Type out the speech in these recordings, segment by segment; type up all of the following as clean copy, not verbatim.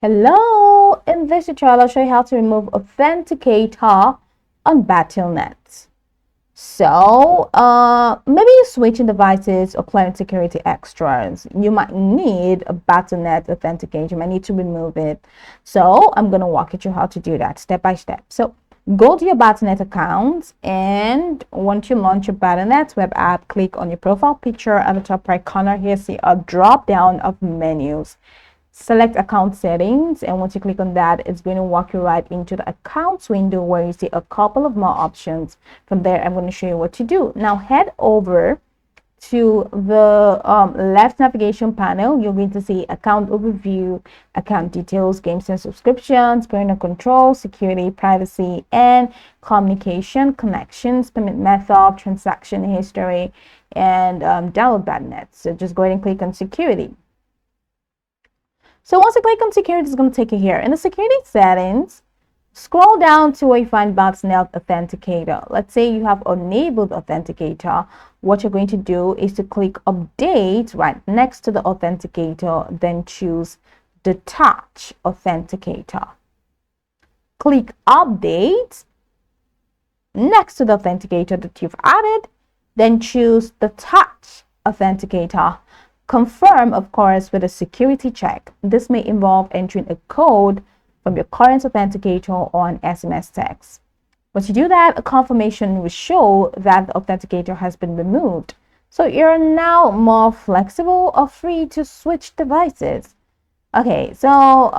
Hello! In this tutorial, I'll show you how to remove Authenticator on Battle.net. So, maybe you're switching devices or clearing security extras. You might need a Battle.net Authenticator. You might need to remove it. So, I'm going to walk you through how to do that step by step. So, go to your Battle.net account, and once you launch your Battle.net web app, click on your profile picture at the top right corner here. See a drop down of menus. Select account settings, and once you click on that, it's going to walk you right into the accounts window where you see a couple of more options. From there, I'm going to show you what to do. Now head over to the left navigation panel. You're going to see account overview, account details, games and subscriptions, parental control, security, privacy, and communication, connections, payment method, transaction history, and download Battle.net. So just go ahead and click on security. So once you click on security, it's going to take you here. In the security settings, scroll down to where you find Battle.net Authenticator. Let's say you have enabled Authenticator. What you're going to do is to click Update right next to the Authenticator, then choose Detach Authenticator. Click Update next to the Authenticator that you've added, then choose Detach Authenticator. Confirm, of course, with a security check. This may involve entering a code from your current authenticator or an SMS text. Once you do that, a confirmation will show that the authenticator has been removed. So you're now more flexible or free to switch devices. Okay, so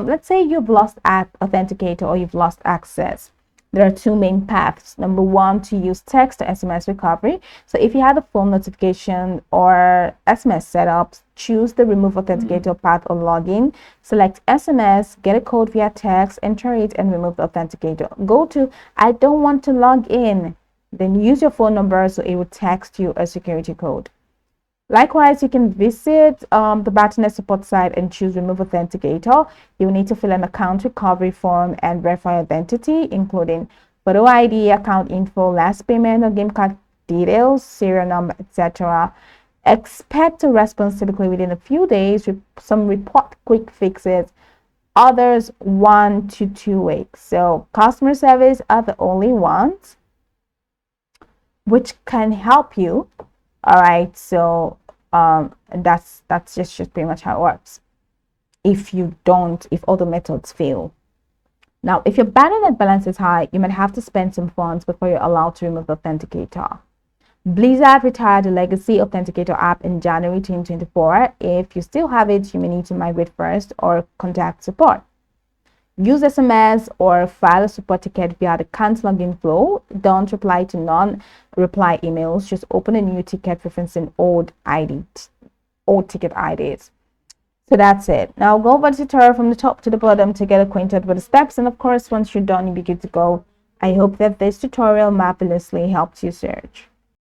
let's say you've lost authenticator or you've lost access. There are two main paths. Number one, to use text or SMS recovery. So if you have the phone notification or SMS setups, choose the remove authenticator path or login. Select SMS, get a code via text, enter it, and remove the authenticator. Go to I don't want to log in. Then use your phone number so it will text you a security code. Likewise, you can visit the Battle.net support site and choose Remove Authenticator. You will need to fill an account recovery form and verify identity, including photo ID, account info, last payment or game card details, serial number, etc. Expect a response typically within a few days, with some report quick fixes, others 1 to 2 weeks. So customer service are the only ones which can help you. All right, so that's just pretty much how it works. If all the methods fail. Now, if your Battle.net balance is high, you might have to spend some funds before you're allowed to remove the authenticator. Blizzard retired the legacy authenticator app in January 2024. If you still have it, you may need to migrate first or contact support. Use SMS or file a support ticket via the can't login flow. Don't reply to non-reply emails. Just open a new ticket referencing old ticket IDs. So that's it. Now go over the tutorial from the top to the bottom to get acquainted with the steps. And of course, once you're done, you'll be good to go. I hope that this tutorial marvelously helped you search.